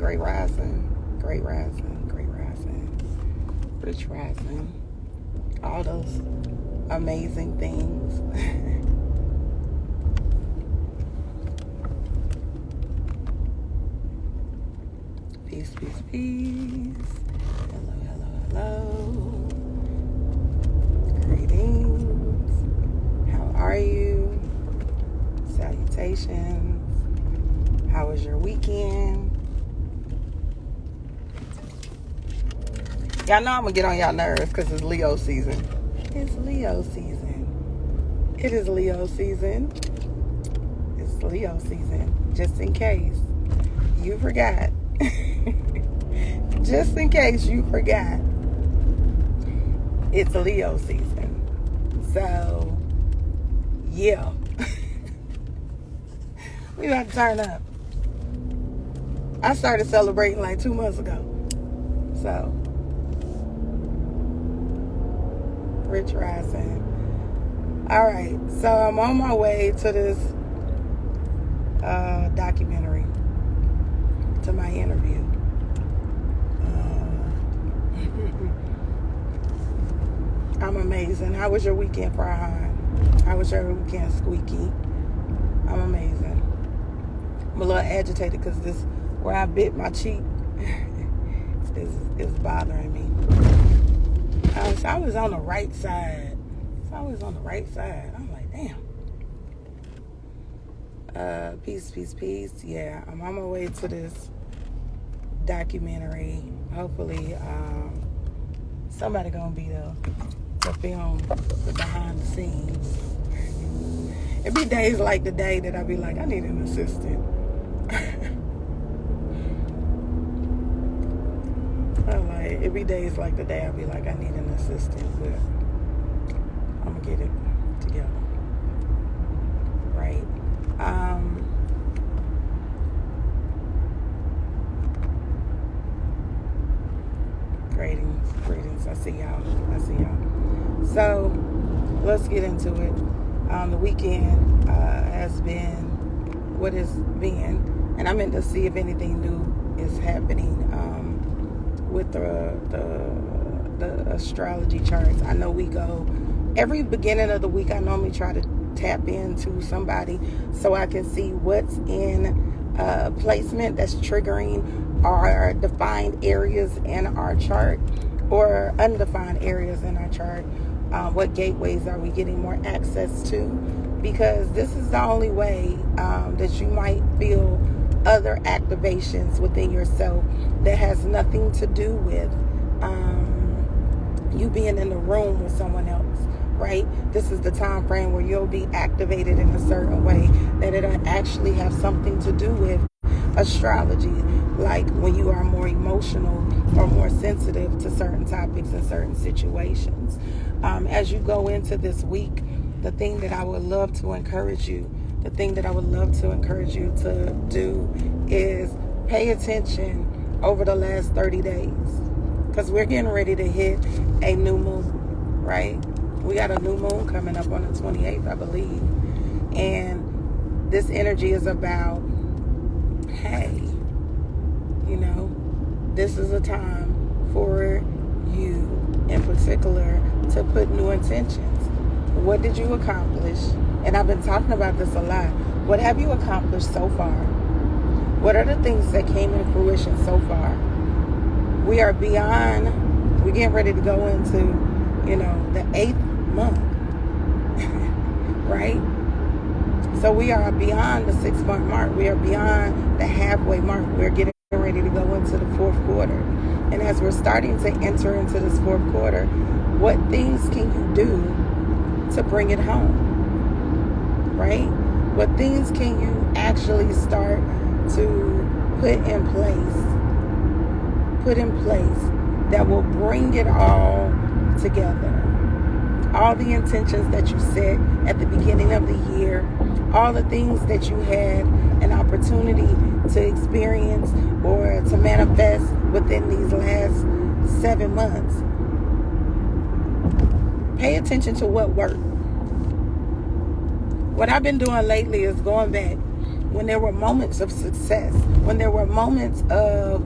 Great rising. Great rising. Great rising. Rich rising. All those amazing things. Peace, peace, peace. Hello, hello, hello. Greetings. How are you? Salutations. How was your weekend? Y'all know I'm gonna get on y'all nerves because it's Leo season. It's Leo season. It is Leo season. It's Leo season. Just in case you forgot. Just in case you forgot. It's Leo season. So, yeah. We about to turn up. I started celebrating like 2 months ago. So, rich rising. All right. So, I'm on my way to this documentary, to my interview. I'm amazing. How was your weekend, Farhan? How was your weekend, Squeaky? I'm amazing. I'm a little agitated because this, where I bit my cheek, is bothering me. I was on the right side. I was on the right side. I'm like, damn. Peace, peace, peace. Yeah, I'm on my way to this documentary. Hopefully, somebody gonna be there to film the behind the scenes. It be days like the day that I be like, I need an assistant. It be days like the day I be like, I need an assistant, but I'm gonna get it together. Right? Greetings. I see y'all. So, let's get into it. The weekend has been what it's been, and I meant to see if anything new is happening with the astrology charts. I know we go every beginning of the week. I normally try to tap into somebody so I can see what's in placement that's triggering our defined areas in our chart or undefined areas in our chart. What gateways are we getting more access to? Because this is the only way that you might feel other activations within yourself that has nothing to do with you being in the room with someone else, right? This is the time frame where you'll be activated in a certain way that it'll actually have something to do with astrology, like when you are more emotional or more sensitive to certain topics and certain situations. As you go into this week, the thing that I would love to encourage you to do is pay attention over the last 30 days. Because we're getting ready to hit a new moon, right? We got a new moon coming up on the 28th, I believe. And this energy is about, hey, this is a time for you in particular to put new intentions. What did you accomplish? And I've been talking about this a lot. What have you accomplished so far? What are the things that came into fruition so far? We are beyond, we're getting ready to go into, the 8th month, right? So we are beyond the 6-month mark. We are beyond the halfway mark. We're getting ready to go into the 4th quarter. And as we're starting to enter into this 4th quarter, what things can you do to bring it home, right? What things can you actually start to put in place that will bring it all together? All the intentions that you set at the beginning of the year, all the things that you had an opportunity to experience or to manifest within these last 7 months. Pay attention to what worked. What I've been doing lately is going back when there were moments of success, when there were moments of,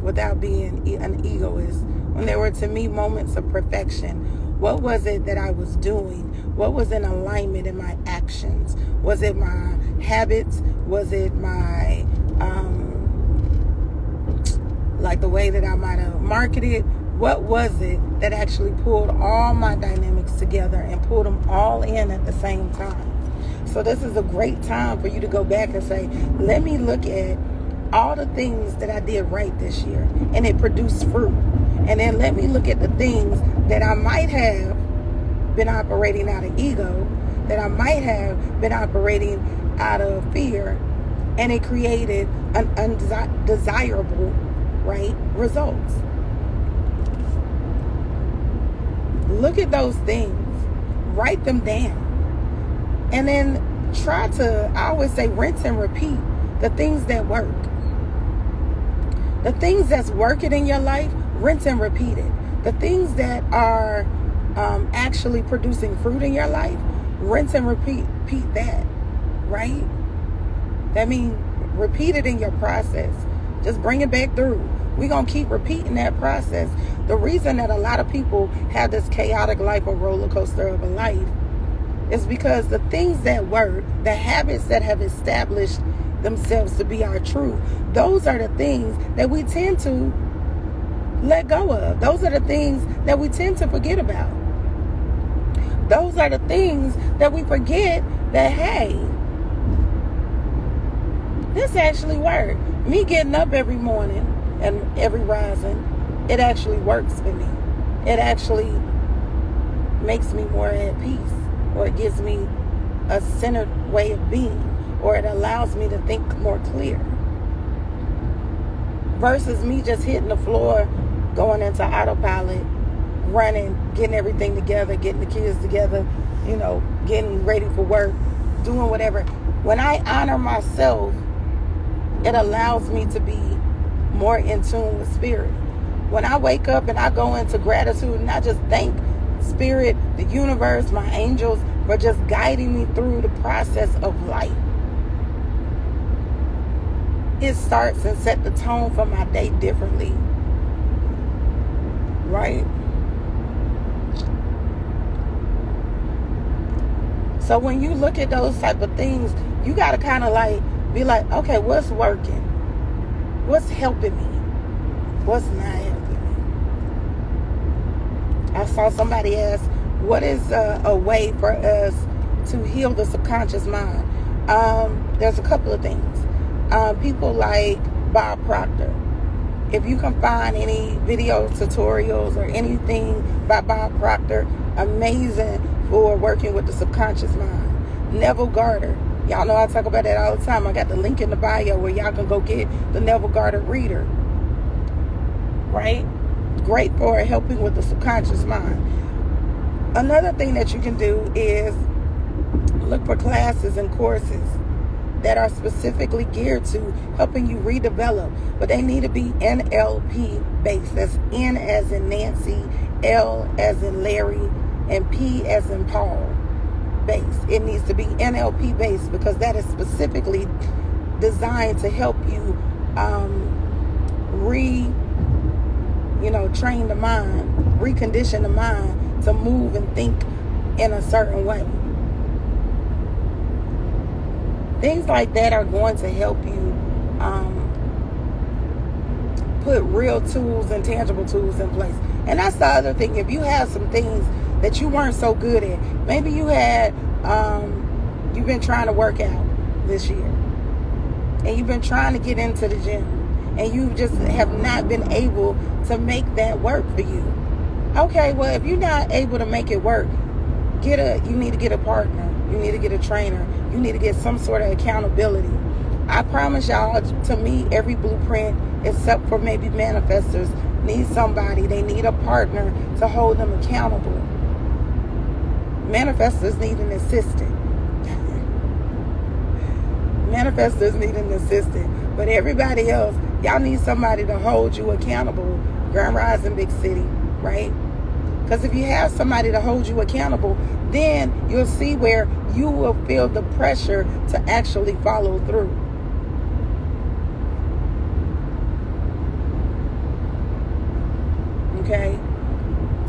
without being an egoist, when there were, to me, moments of perfection. What was it that I was doing? What was in alignment in my actions? Was it my habits? Was it my, like the way that I might have marketed? What was it that actually pulled all my dynamics together and pulled them all in at the same time? So this is a great time for you to go back and say, let me look at all the things that I did right this year and it produced fruit. And then let me look at the things that I might have been operating out of ego, that I might have been operating out of fear, and it created an undesirable, right, results. Look at those things, write them down, and then try to, I always say, rinse and repeat the things that work. The things that's working in your life, rinse and repeat it. The things that are actually producing fruit in your life, rinse and repeat that, right? That means repeat it in your process. Just bring it back through. We're going to keep repeating that process. The reason that a lot of people have this chaotic life or roller coaster of a life is because the things that work, the habits that have established themselves to be our truth, those are the things that we tend to let go of. Those are the things that we tend to forget about. Those are the things that we forget that, hey, this actually worked. Me getting up every morning and every rising, it actually works for me. It actually makes me more at peace, or it gives me a centered way of being, or it allows me to think more clear. Versus me just hitting the floor, going into autopilot, running, getting everything together, getting the kids together, getting ready for work, doing whatever. When I honor myself, it allows me to be more in tune with spirit. When I wake up and I go into gratitude and I just thank spirit, the universe, my angels for just guiding me through the process of life, it starts and set the tone for my day differently. Right? So when you look at those type of things, you got to kind of be like, okay, what's working? What's helping me? What's not helping me? I saw somebody ask, what is a way for us to heal the subconscious mind? There's a couple of things. People like Bob Proctor. If you can find any video tutorials or anything by Bob Proctor, amazing for working with the subconscious mind. Neville Garter. Y'all know I talk about that all the time. I got the link in the bio where y'all can go get the Neville Garter reader. Right? Great for helping with the subconscious mind. Another thing that you can do is look for classes and courses that are specifically geared to helping you redevelop, but they need to be NLP based. That's N as in Nancy, L as in Larry, and P as in Paul based. It needs to be NLP based because that is specifically designed to help you train the mind, recondition the mind to move and think in a certain way. Things like that are going to help you put real tools and tangible tools in place. And that's the other thing. If you have some things that you weren't so good at, maybe you had, you've been trying to work out this year, and you've been trying to get into the gym, and you just have not been able to make that work for you. Okay, well, if you're not able to make it work, you need to get a partner. You need to get a trainer. You need to get some sort of accountability. I promise y'all, to me, every blueprint, except for maybe manifestors, needs somebody. They need a partner to hold them accountable. Manifestors need an assistant. Manifestors need an assistant. But everybody else, y'all need somebody to hold you accountable. Grand Rising, big city, right? Because if you have somebody to hold you accountable, then you'll see where you will feel the pressure to actually follow through. Okay?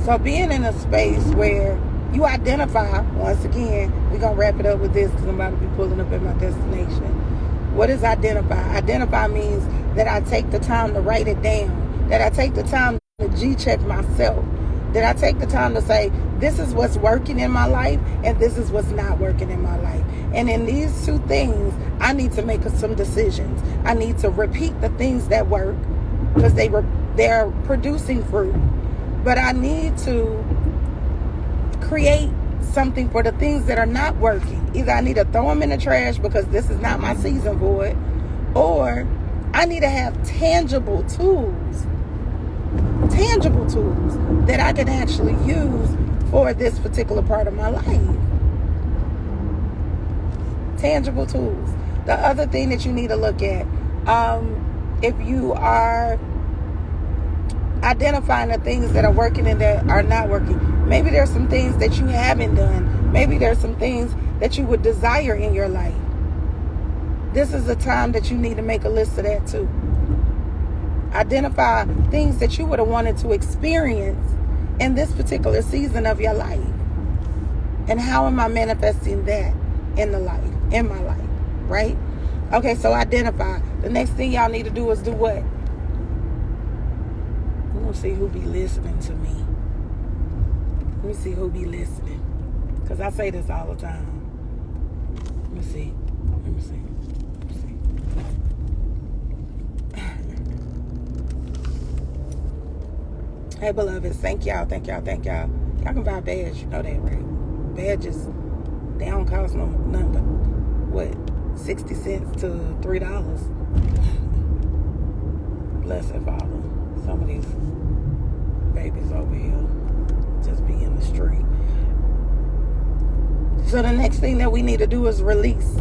So being in a space where you identify, once again, we're going to wrap it up with this because I'm about to be pulling up at my destination. What is identify? Identify means that I take the time to write it down, that I take the time to G-check myself, that I take the time to say, this is what's working in my life and this is what's not working in my life. And in these two things, I need to make some decisions. I need to repeat the things that work because they're producing fruit. But I need to create something for the things that are not working. Either I need to throw them in the trash because this is not my season for it, or I need to have tangible tools that I can actually use for this particular part of my life. Tangible tools. The other thing that you need to look at, if you are identifying the things that are working and that are not working, maybe there's some things that you haven't done. Maybe there's some things that you would desire in your life. This is the time that you need to make a list of that too. Identify things that you would have wanted to experience in this particular season of your life. And how am I manifesting that in my life, right? Okay, so identify. The next thing y'all need to do is do what? We're going to see who be listening to me. Let me see who be listening. Because I say this all the time. Let me see. Hey, beloveds, thank y'all. Y'all can buy a badge, you know that, right? Badges, they don't cost nothing but, what, 60 cents to $3. Blessed Father. Some of these babies over here just be in the street. So the next thing that we need to do is release.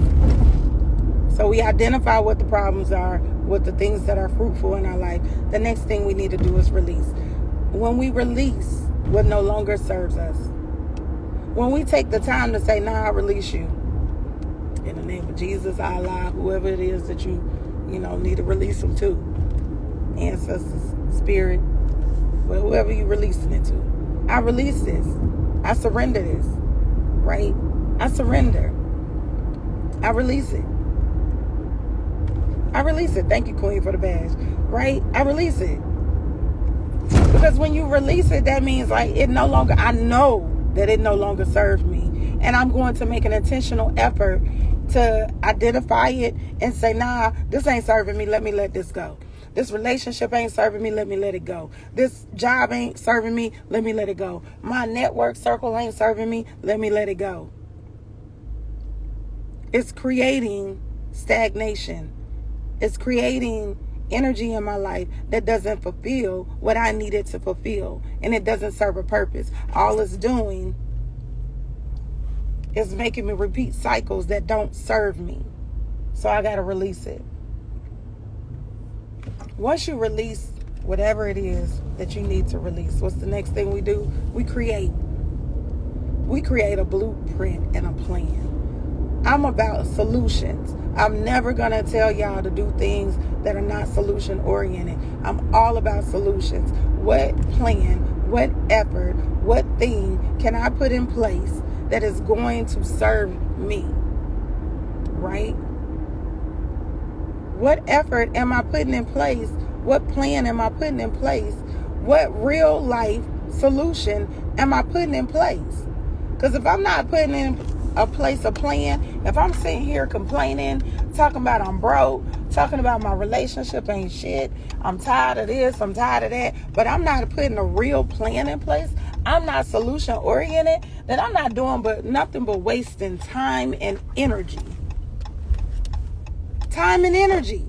So we identify what the problems are, what the things that are fruitful in our life. The next thing we need to do is release. When we release what no longer serves us, when we take the time to say, nah, I release you. In the name of Jesus, Allah, whoever it is that you need to release them to. Ancestors, spirit, well, whoever you releasing it to. I release this. I surrender this. Right? I surrender. I release it. Thank you, Queen, for the badge. Right? I release it. Because when you release it, that means like I know that it no longer serves me. And I'm going to make an intentional effort to identify it and say, nah, this ain't serving me. Let me let this go. This relationship ain't serving me. Let me let it go. This job ain't serving me. Let me let it go. My network circle ain't serving me. Let me let it go. It's creating stagnation. It's creating energy in my life that doesn't fulfill what I needed to fulfill. And it doesn't serve a purpose. All it's doing is making me repeat cycles that don't serve me. So I got to release it. Once you release whatever it is that you need to release, what's the next thing we do? We create a blueprint and a plan. I'm about solutions. I'm never going to tell y'all to do things that are not solution oriented. I'm all about solutions. What plan, what effort, what thing can I put in place that is going to serve me? Right? What effort am I putting in place? What plan am I putting in place? What real life solution am I putting in place? Because if I'm not putting in a plan, if I'm sitting here complaining, talking about I'm broke, talking about my relationship ain't shit, I'm tired of this, I'm tired of that, but I'm not putting a real plan in place, I'm not solution oriented, then I'm not doing nothing but wasting time and energy. Time and energy.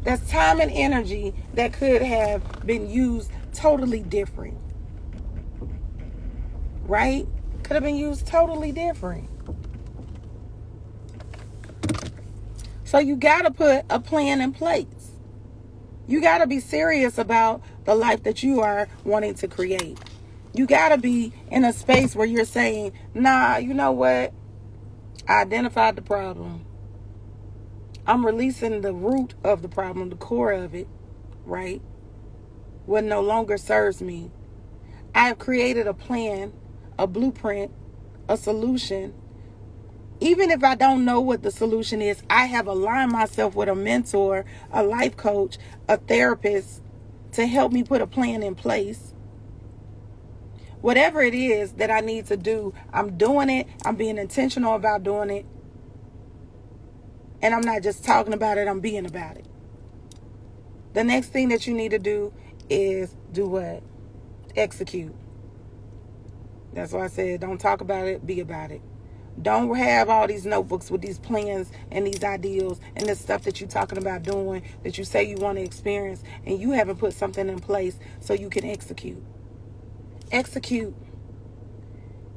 That's time and energy that could have been used totally different. Right? Could have been used totally different. So you got to put a plan in place. You got to be serious about the life that you are wanting to create. You got to be in a space where you're saying, nah, you know what? I identified the problem. I'm releasing the root of the problem, the core of it, right? What no longer serves me. I have created a plan, a blueprint, a solution. Even if I don't know what the solution is, I have aligned myself with a mentor, a life coach, a therapist to help me put a plan in place. Whatever it is that I need to do, I'm doing it. I'm being intentional about doing it. And I'm not just talking about it, I'm being about it. The next thing that you need to do is do what? Execute. That's why I said don't talk about it, be about it. Don't have all these notebooks with these plans and these ideals and this stuff that you're talking about doing, that you say you want to experience, and you haven't put something in place so you can execute. Execute.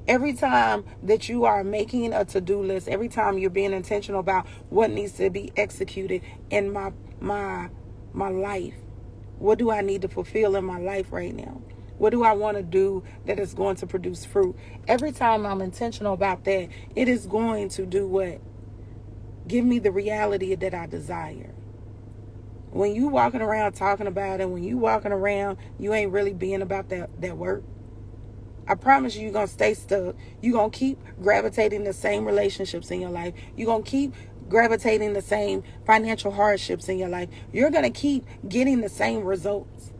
Every time that you are making a to-do list, every time you're being intentional about what needs to be executed in my life, what do I need to fulfill in my life right now? What do I want to do that is going to produce fruit? Every time I'm intentional about that, it is going to do what? Give me the reality that I desire. When you walking around talking about it, when you walking around, you ain't really being about that work. I promise you're going to stay stuck. You're going to keep gravitating the same relationships in your life. You're going to keep gravitating the same financial hardships in your life. You're going to keep getting the same results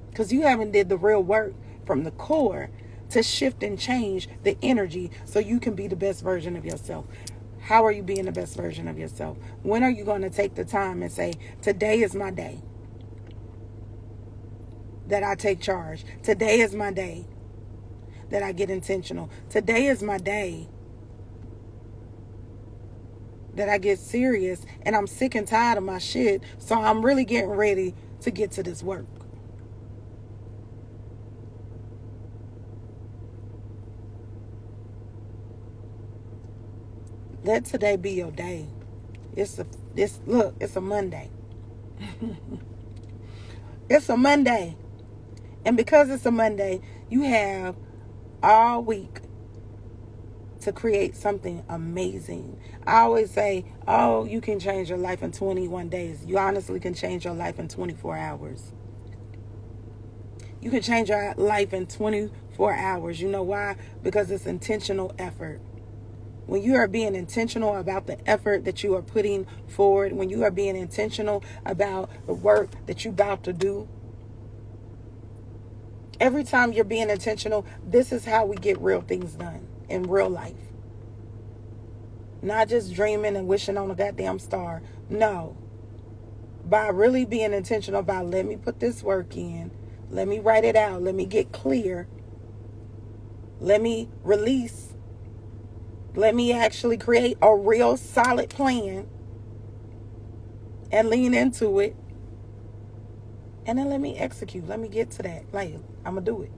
because you haven't did the real work from the core to shift and change the energy so you can be the best version of yourself. How are you being the best version of yourself? When are you going to take the time and say, today is my day that I take charge. Today is my day that I get intentional. Today is my day that I get serious and I'm sick and tired of my shit. So I'm really getting ready to get to this work. Let today be your day. It's a Monday. It's a Monday. And because it's a Monday, you have all week to create something amazing. I always say, oh, you can change your life in 21 days. You honestly can change your life in 24 hours. You can change your life in 24 hours. You know why? Because it's intentional effort. When you are being intentional about the effort that you are putting forward, when you are being intentional about the work that you're about to do, every time you're being intentional, this is how we get real things done in real life. Not just dreaming and wishing on a goddamn star. No. By really being intentional about, let me put this work in. Let me write it out. Let me get clear. Let me release. Let me actually create a real solid plan and lean into it. And then let me execute. Let me get to that. Like, I'm going to do it.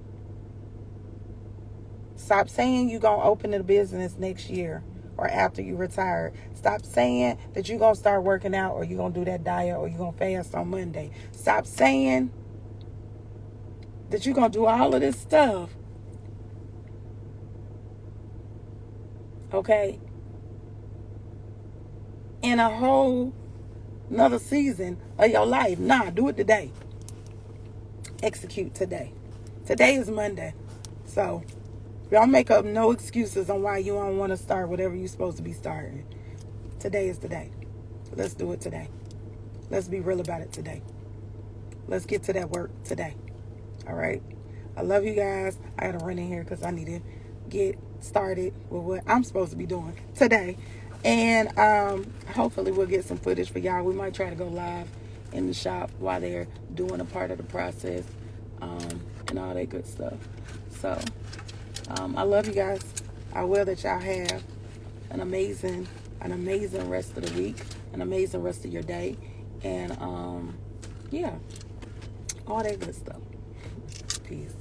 Stop saying you're going to open a business next year or after you retire. Stop saying that you're going to start working out or you're going to do that diet or you're going to fast on Monday. Stop saying that you're going to do all of this stuff. Okay? In a whole another season of your life. Nah, do it today. Execute today. Today is Monday. So, y'all make up no excuses on why you don't want to start whatever you're supposed to be starting. Today is the day. Let's do it today. Let's be real about it today. Let's get to that work today. All right? I love you guys. I got to run in here because I need to get started with what I'm supposed to be doing today. And hopefully we'll get some footage for y'all. We might try to go live in the shop while they're doing a part of the process and all that good stuff. So I love you guys. I will that y'all have an amazing rest of the week, an amazing rest of your day, and yeah, all that good stuff. Peace.